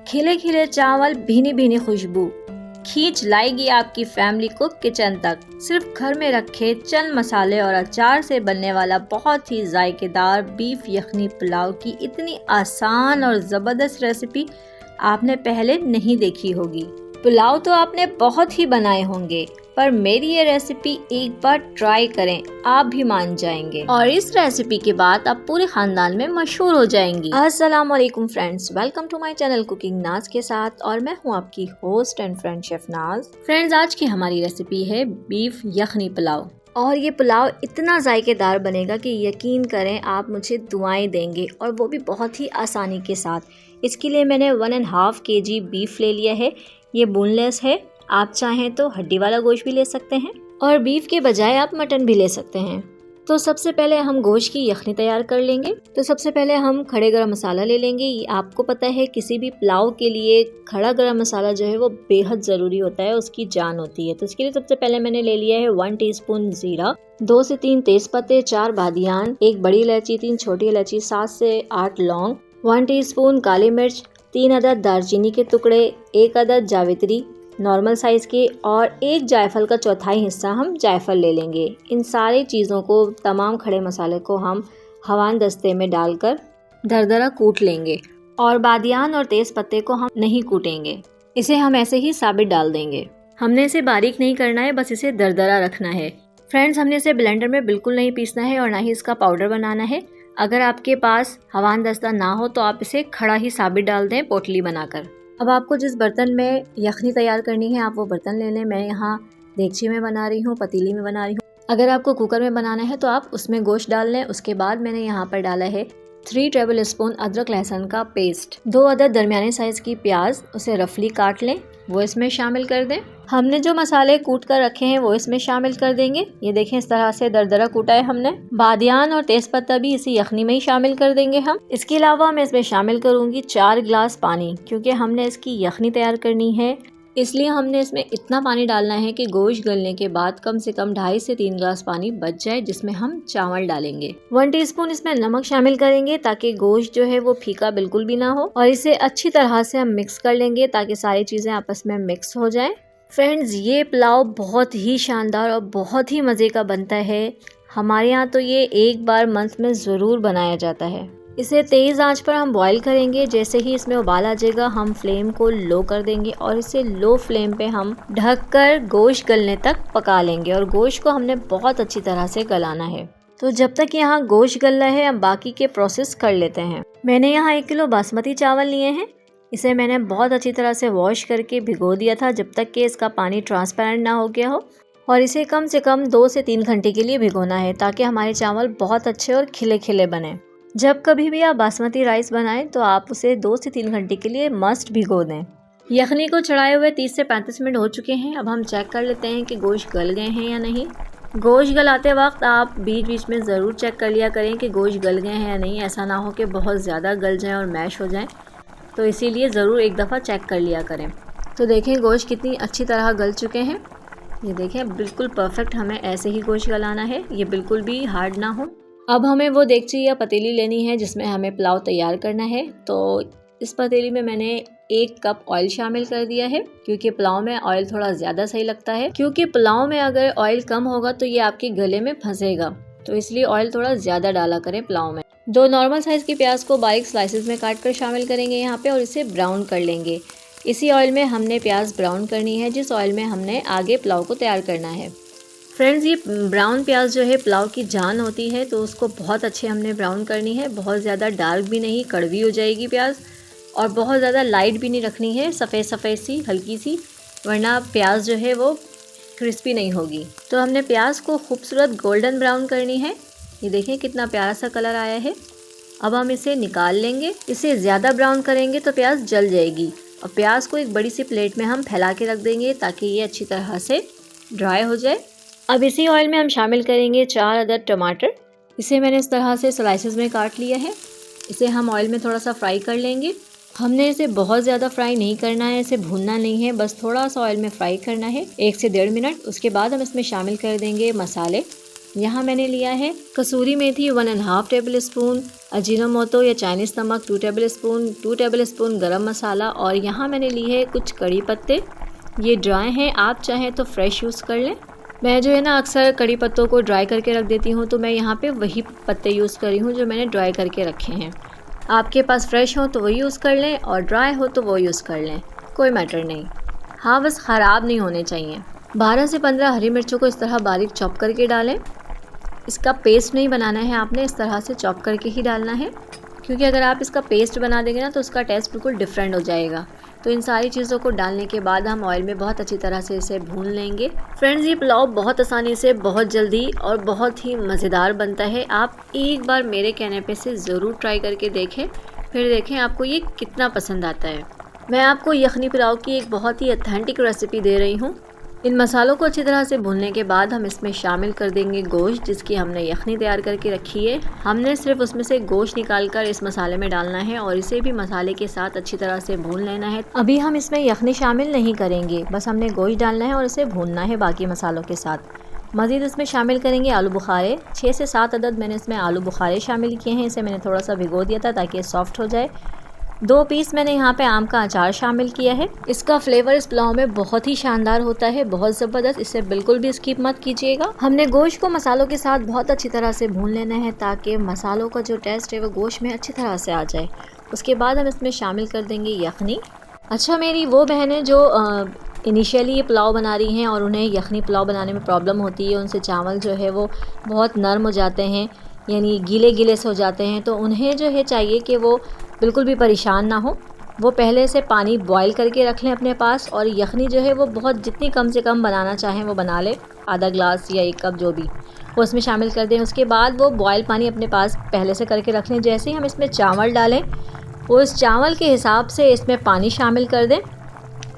खिले खिले चावल, भीनी भीनी खुशबू खींच लाएगी आपकी फैमिली को किचन तक। सिर्फ घर में रखे चंद मसाले और अचार से बनने वाला बहुत ही जायकेदार बीफ यखनी पुलाव की इतनी आसान और ज़बरदस्त रेसिपी आपने पहले नहीं देखी होगी। पुलाव तो आपने बहुत ही बनाए होंगे, पर मेरी ये रेसिपी एक बार ट्राई करें, आप भी मान जाएंगे और इस रेसिपी के बाद आप पूरे खानदान में मशहूर हो जाएंगी। अस्सलाम वालेकुम friends, welcome to my channel cooking Naaz के साथ, और मैं हूँ आपकी host and friend chef Naaz. Friends, आज की हमारी रेसिपी है बीफ यखनी पुलाव, और ये पुलाव इतना जायकेदार बनेगा कि यकीन करें आप मुझे दुआएं देंगे, और वो भी बहुत ही आसानी के साथ। इसके लिए मैंने 1.5 kg बीफ ले लिया है। ये बोनलेस है, आप चाहें तो हड्डी वाला गोश्त भी ले सकते हैं, और बीफ के बजाय आप मटन भी ले सकते हैं। तो सबसे पहले हम गोश्त की यखनी तैयार कर लेंगे। तो सबसे पहले हम खड़े गरम मसाला ले लेंगे। ये आपको पता है किसी भी पुलाव के लिए खड़ा गरम मसाला जो है वो बेहद ज़रूरी होता है, उसकी जान होती है। तो इसके लिए सबसे पहले मैंने ले लिया है 1 टीस्पून जीरा, 2 से 3 तेज़पत्ते, 4 बादियान, 1 बड़ी इलायची, 3 छोटी इलायची, 7 से 8 लौंग, 1 टीस्पून काली मिर्च, 3 अदद दालचीनी के टुकड़े, 1 अदद जावित्री नॉर्मल साइज़ के, और 1 जायफल का चौथाई हिस्सा हम जायफल ले लेंगे। इन सारी चीज़ों को, तमाम खड़े मसाले को हम हवान दस्ते में डालकर दरदरा कूट लेंगे, और बादियान और तेज़ पत्ते को हम नहीं कूटेंगे, इसे हम ऐसे ही साबित डाल देंगे। हमने इसे बारीक नहीं करना है, बस इसे दरदरा रखना है। फ्रेंड्स, हमने इसे ब्लेंडर में बिल्कुल नहीं पीसना है और ना ही इसका पाउडर बनाना है। अगर आपके पास हवान दस्ता ना हो तो आप इसे खड़ा ही साबित डाल दें, पोटली बनाकर। अब आपको जिस बर्तन में यखनी तैयार करनी है आप वो बर्तन ले लें। मैं यहाँ देगची में बना रही हूँ, पतीली में बना रही हूँ। अगर आपको कुकर में बनाना है तो आप उसमें गोश्त डाल लें। उसके बाद मैंने यहाँ पर डाला है 3 टेबल स्पून अदरक लहसुन का पेस्ट, 2 अदद दरमियाने साइज की प्याज, उसे रफली काट लें, वो इसमें शामिल कर दें। हमने जो मसाले कूट कर रखे हैं वो इसमें शामिल कर देंगे। ये देखें, इस तरह से दरदरा कूटा है हमने। बादियान और तेज़पत्ता भी इसी यखनी में ही शामिल कर देंगे हम। इसके अलावा मैं इसमें शामिल करूंगी 4 गिलास पानी, क्योंकि हमने इसकी यखनी तैयार करनी है, इसलिए हमने इसमें इतना पानी डालना है कि गोश्त गलने के बाद कम से कम 2.5 से 3 गिलास पानी बच जाए, जिसमें हम चावल डालेंगे। 1 टीस्पून इसमें नमक शामिल करेंगे ताकि गोश्त जो है वो फीका बिल्कुल भी ना हो, और इसे अच्छी तरह से हम मिक्स कर लेंगे ताकि सारी चीज़ें आपस में मिक्स हो जाएं। फ्रेंड्स, ये पुलाव बहुत ही शानदार और बहुत ही मज़े का बनता है। हमारे यहाँ तो ये एक बार मंथ में ज़रूर बनाया जाता है। इसे तेज़ आंच पर हम बॉईल करेंगे। जैसे ही इसमें उबाल आ जाएगा हम फ्लेम को लो कर देंगे, और इसे लो फ्लेम पे हम ढककर गोश्त गलने तक पका लेंगे, और गोश्त को हमने बहुत अच्छी तरह से गलाना है। तो जब तक यहाँ गोश्त गल रहा है हम बाकी के प्रोसेस कर लेते हैं। मैंने यहाँ 1 किलो बासमती चावल लिए हैं। इसे मैंने बहुत अच्छी तरह से वॉश करके भिगो दिया था जब तक कि इसका पानी ट्रांसपेरेंट ना हो गया हो, और इसे कम से कम 2 से 3 घंटे के लिए भिगोना है ताकि हमारे चावल बहुत अच्छे और खिले खिले बने। जब कभी भी आप बासमती राइस बनाएं तो आप उसे 2 से 3 घंटे के लिए मस्ट भिगो दें। यखनी को चढ़ाए हुए 30 से 35 मिनट हो चुके हैं। अब हम चेक कर लेते हैं कि गोश्त गल गए हैं या नहीं। गोश्त गलाते वक्त आप बीच बीच में ज़रूर चेक कर लिया करें कि गोश्त गल गए हैं या नहीं। ऐसा ना हो कि बहुत ज़्यादा गल जाएं और मैश हो जाएं, तो इसीलिए ज़रूर एक दफ़ा चेक कर लिया करें। तो देखें गोश्त कितनी अच्छी तरह गल चुके हैं। ये देखें, बिल्कुल परफेक्ट हमें ऐसे ही गोश्त गलाना है, ये बिल्कुल भी हार्ड ना हो। अब हमें वो देगची या पतीली लेनी है जिसमें हमें पुलाव तैयार करना है। तो इस पतीली में मैंने 1 कप ऑयल शामिल कर दिया है, क्योंकि पुलाव में ऑयल थोड़ा ज़्यादा सही लगता है। क्योंकि पुलाव में अगर ऑयल कम होगा तो ये आपके गले में फंसेगा, तो इसलिए ऑयल थोड़ा ज़्यादा डाला करें पुलाव में। 2 नॉर्मल साइज़ की प्याज को बारीक स्लाइसेस में काट कर शामिल करेंगे यहाँ पे, और इसे ब्राउन कर लेंगे। इसी ऑयल में हमने प्याज ब्राउन करनी है जिस ऑयल में हमने आगे पुलाव को तैयार करना है। फ्रेंड्स, ये ब्राउन प्याज जो है पुलाव की जान होती है, तो उसको बहुत अच्छे हमने ब्राउन करनी है। बहुत ज़्यादा डार्क भी नहीं, कड़वी हो जाएगी प्याज, और बहुत ज़्यादा लाइट भी नहीं रखनी है, सफ़ेद सफ़ेद सी हल्की सी, वरना प्याज जो है वो क्रिस्पी नहीं होगी। तो हमने प्याज को खूबसूरत गोल्डन ब्राउन करनी है। ये देखें कितना प्यारा सा कलर आया है। अब हम इसे निकाल लेंगे। इसे ज़्यादा ब्राउन करेंगे तो प्याज जल जाएगी, और प्याज को एक बड़ी सी प्लेट में हम फैला के रख देंगे ताकि ये अच्छी तरह से ड्राई हो जाए। अब इसी ऑयल में हम शामिल करेंगे 4 अदद टमाटर। इसे मैंने इस तरह से स्लाइसेस में काट लिया है। इसे हम ऑयल में थोड़ा सा फ्राई कर लेंगे। हमने इसे बहुत ज़्यादा फ्राई नहीं करना है, इसे भूनना नहीं है, बस थोड़ा सा ऑयल में फ्राई करना है 1 से 1.5 मिनट। उसके बाद हम इसमें शामिल कर देंगे मसाले। यहाँ मैंने लिया है कसूरी मेथी 1.5 टेबल स्पून, अजीनोमोटो या चाइनीज़ नमक 2 टेबल स्पून, 2 टेबल स्पून गरम मसाला, और यहाँ मैंने ली है कुछ कड़ी पत्ते। ये ड्राई हैं, आप चाहें तो फ्रेश यूज़ कर लें। मैं जो है ना अक्सर कड़ी पत्तों को ड्राई करके रख देती हूँ, तो मैं यहाँ पे वही पत्ते यूज़ कर रही हूँ जो मैंने ड्राई करके रखे हैं। आपके पास फ्रेश हो तो वो यूज़ कर लें और ड्राई हो तो वो यूज़ कर लें, कोई मैटर नहीं। हाँ, बस ख़राब नहीं होने चाहिए। 12 से 15 हरी मिर्चों को इस तरह बारीक चॉप करके डालें। इसका पेस्ट नहीं बनाना है, आपने इस तरह से चॉप करके ही डालना है, क्योंकि अगर आप इसका पेस्ट बना देंगे ना तो उसका टेस्ट बिल्कुल डिफरेंट हो जाएगा। तो इन सारी चीज़ों को डालने के बाद हम ऑयल में बहुत अच्छी तरह से इसे भून लेंगे। फ्रेंड्स, ये पुलाव बहुत आसानी से, बहुत जल्दी और बहुत ही मज़ेदार बनता है। आप एक बार मेरे कहने पे से ज़रूर ट्राई करके देखें, फिर देखें आपको ये कितना पसंद आता है। मैं आपको यखनी पुलाव की एक बहुत ही ऑथेंटिक रेसिपी दे रही हूँ। इन मसालों को अच्छी तरह से भूनने के बाद हम इसमें शामिल कर देंगे गोश्त, जिसकी हमने यखनी तैयार करके रखी है। हमने सिर्फ उसमें से गोश्त निकालकर इस मसाले में डालना है और इसे भी मसाले के साथ अच्छी तरह से भून लेना है। अभी हम इसमें यखनी शामिल नहीं करेंगे, बस हमने गोश्त डालना है और इसे भूनना है बाकी मसालों के साथ। मज़ीद इसमें शामिल करेंगे आलू बुखारे। 6 से 7 अदद मैंने इसमें आलू बुखारे शामिल किए हैं। इसे मैंने थोड़ा सा भिगो दिया था ताकि सॉफ्ट हो जाए। 2 पीस मैंने यहाँ पे आम का अचार शामिल किया है। इसका फ्लेवर इस पुलाव में बहुत ही शानदार होता है, बहुत ज़बरदस्त। इसे बिल्कुल भी स्किप मत कीजिएगा। हमने गोश्त को मसालों के साथ बहुत अच्छी तरह से भून लेना है ताकि मसालों का जो टेस्ट है वो गोश्त में अच्छी तरह से आ जाए। उसके बाद हम इसमें शामिल कर देंगे यखनी। अच्छा, मेरी वो बहनें जो इनिशियली ये पुलाव बना रही हैं और उन्हें यखनी पुलाव बनाने में प्रॉब्लम होती है, उनसे चावल जो है वो बहुत नरम हो जाते हैं, यानी गीले गीले से हो जाते हैं, तो उन्हें जो है चाहिए कि वो बिल्कुल भी परेशान ना हो। वो पहले से पानी बॉईल करके रख लें अपने पास, और यखनी जो है वो बहुत जितनी कम से कम बनाना चाहें वो बना लें, आधा ग्लास या 1 कप जो भी, वो उसमें शामिल कर दें। उसके बाद वो बॉयल पानी अपने पास पहले से करके रख लें। जैसे ही हम इसमें चावल डालें, वो उस चावल के हिसाब से इसमें पानी शामिल कर दें।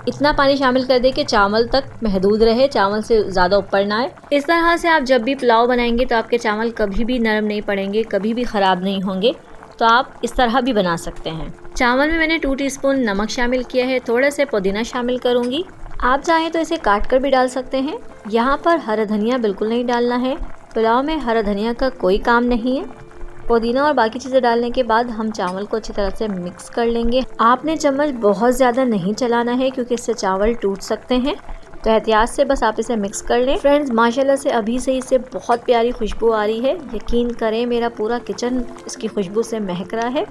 इतना पानी शामिल कर दें कि चावल तक महदूद रहे, चावल से ज़्यादा ऊपर ना आए। इस तरह से आप जब भी पुलाव बनाएंगे तो आपके चावल कभी भी नरम नहीं पड़ेंगे, कभी भी ख़राब नहीं होंगे। तो आप इस तरह भी बना सकते हैं। चावल में मैंने 2 टीस्पून नमक शामिल किया है, थोड़े से पुदीना शामिल करूँगी। आप चाहें तो इसे काट कर भी डाल सकते हैं। यहाँ पर हरा धनिया बिल्कुल नहीं डालना है, पुलाव में हरा धनिया का कोई काम नहीं है। पुदीना और बाकी चीज़ें डालने के बाद हम चावल को अच्छी तरह से मिक्स कर लेंगे। आपने चम्मच बहुत ज़्यादा नहीं चलाना है क्योंकि इससे चावल टूट सकते हैं, तो एहतियात से बस आप इसे मिक्स कर लें। फ्रेंड्स, माशाल्लाह से अभी से इससे बहुत प्यारी खुशबू आ रही है। यकीन करें, मेरा पूरा किचन इसकी खुशबू से महक रहा है।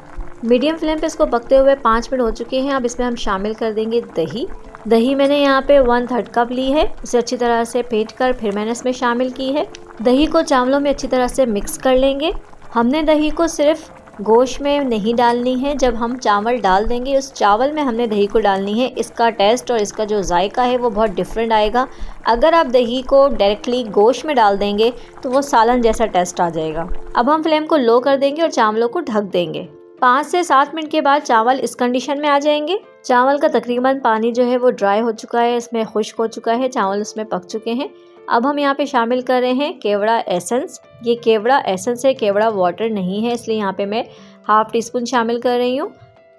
मीडियम फ्लेम पे इसको पकते हुए 5 मिनट हो चुके हैं। अब इसमें हम शामिल कर देंगे दही। दही मैंने यहाँ पे 1/3 कप ली है। उसे अच्छी तरह से फेंट कर फिर मैंने इसमें शामिल की है। दही को चावलों में अच्छी तरह से मिक्स कर लेंगे। हमने दही को सिर्फ गोश्त में नहीं डालनी है, जब हम चावल डाल देंगे उस चावल में हमने दही को डालनी है। इसका टेस्ट और इसका जो जायका है वो बहुत डिफरेंट आएगा। अगर आप दही को डायरेक्टली गोश्त में डाल देंगे तो वो सालन जैसा टेस्ट आ जाएगा। अब हम फ्लेम को लो कर देंगे और चावलों को ढक देंगे। 5 से 7 मिनट के बाद चावल इस कंडीशन में आ जाएंगे। चावल का तकरीबन पानी जो है वो ड्राई हो चुका है, इसमें खुश्क हो चुका है, चावल इसमें पक चुके हैं। अब हम यहाँ पे शामिल कर रहे हैं केवड़ा एसेंस। ये केवड़ा एसेंस है, केवड़ा वाटर नहीं है, इसलिए यहाँ पे मैं 1/2 टीस्पून शामिल कर रही हूँ।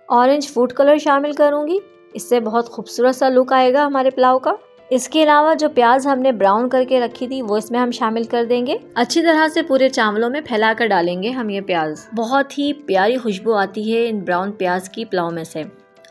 ऑरेंज फूड कलर शामिल करूँगी, इससे बहुत खूबसूरत सा लुक आएगा हमारे पुलाव का। इसके अलावा जो प्याज हमने ब्राउन करके रखी थी वो इसमें हम शामिल कर देंगे। अच्छी तरह से पूरे चावलों में फैला कर डालेंगे हम ये प्याज। बहुत ही प्यारी खुशबू आती है इन ब्राउन प्याज की पुलाव में से।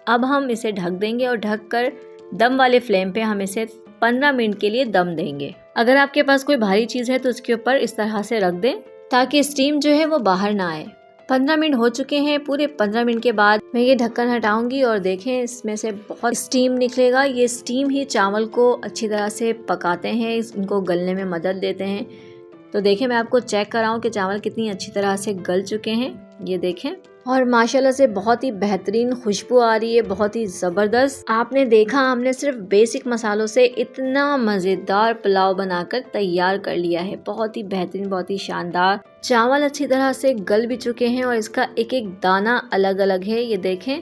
अब हम इसे ढक देंगे और ढक कर दम वाले फ्लेम पे हम इसे 15 मिनट के लिए दम देंगे। अगर आपके पास कोई भारी चीज़ है तो उसके ऊपर इस तरह से रख दें ताकि स्टीम जो है वो बाहर ना आए। 15 मिनट हो चुके हैं। पूरे 15 मिनट के बाद मैं ये ढक्कन हटाऊंगी और देखें इसमें से बहुत स्टीम निकलेगा। ये स्टीम ही चावल को अच्छी तरह से पकाते हैं, इनको गलने में मदद देते हैं। तो देखें, मैं आपको चेक कराऊं कि चावल कितनी अच्छी तरह से गल चुके हैं, ये देखें। और माशाल्लाह से बहुत ही बेहतरीन खुशबू आ रही है, बहुत ही ज़बरदस्त। आपने देखा, हमने सिर्फ बेसिक मसालों से इतना मज़ेदार पुलाव बनाकर तैयार कर लिया है। बहुत ही बेहतरीन, बहुत ही शानदार। चावल अच्छी तरह से गल भी चुके हैं और इसका एक एक दाना अलग अलग है, ये देखें।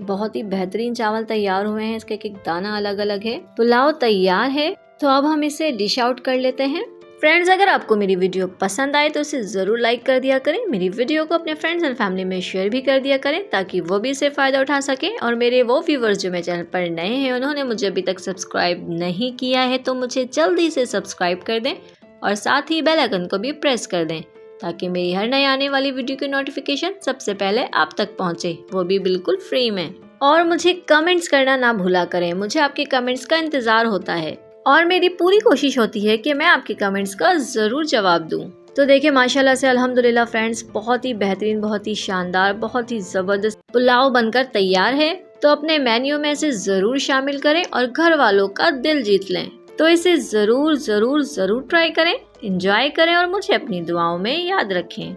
बहुत ही बेहतरीन चावल तैयार हुए हैं, इसका एक एक दाना अलग अलग है। पुलाव तैयार है, तो अब हम इसे डिश आउट कर लेते हैं। फ्रेंड्स, अगर आपको मेरी वीडियो पसंद आए तो इसे ज़रूर लाइक कर दिया करें। मेरी वीडियो को अपने फ्रेंड्स एंड फैमिली में शेयर भी कर दिया करें ताकि वो भी इससे फ़ायदा उठा सकें। और मेरे वो व्यूवर्स जो मेरे चैनल पर नए हैं, उन्होंने मुझे अभी तक सब्सक्राइब नहीं किया है तो मुझे जल्दी से सब्सक्राइब कर दें और साथ ही बेल आइकन को भी प्रेस कर दें ताकि मेरी हर नई आने वाली वीडियो की नोटिफिकेशन सबसे पहले आप तक पहुंचे, वो भी बिल्कुल फ्री में। और मुझे कमेंट्स करना ना भूला करें, मुझे आपके कमेंट्स का इंतज़ार होता है और मेरी पूरी कोशिश होती है कि मैं आपके कमेंट्स का ज़रूर जवाब दूं। तो देखिए माशाल्लाह से अल्हम्दुलिल्लाह फ्रेंड्स, बहुत ही बेहतरीन, बहुत ही शानदार, बहुत ही ज़बरदस्त पुलाव बनकर तैयार है। तो अपने मेन्यू में इसे ज़रूर शामिल करें और घर वालों का दिल जीत लें। तो इसे ज़रूर ज़रूर ज़रूर ट्राई करें, एंजॉय करें और मुझे अपनी दुआओं में याद रखें।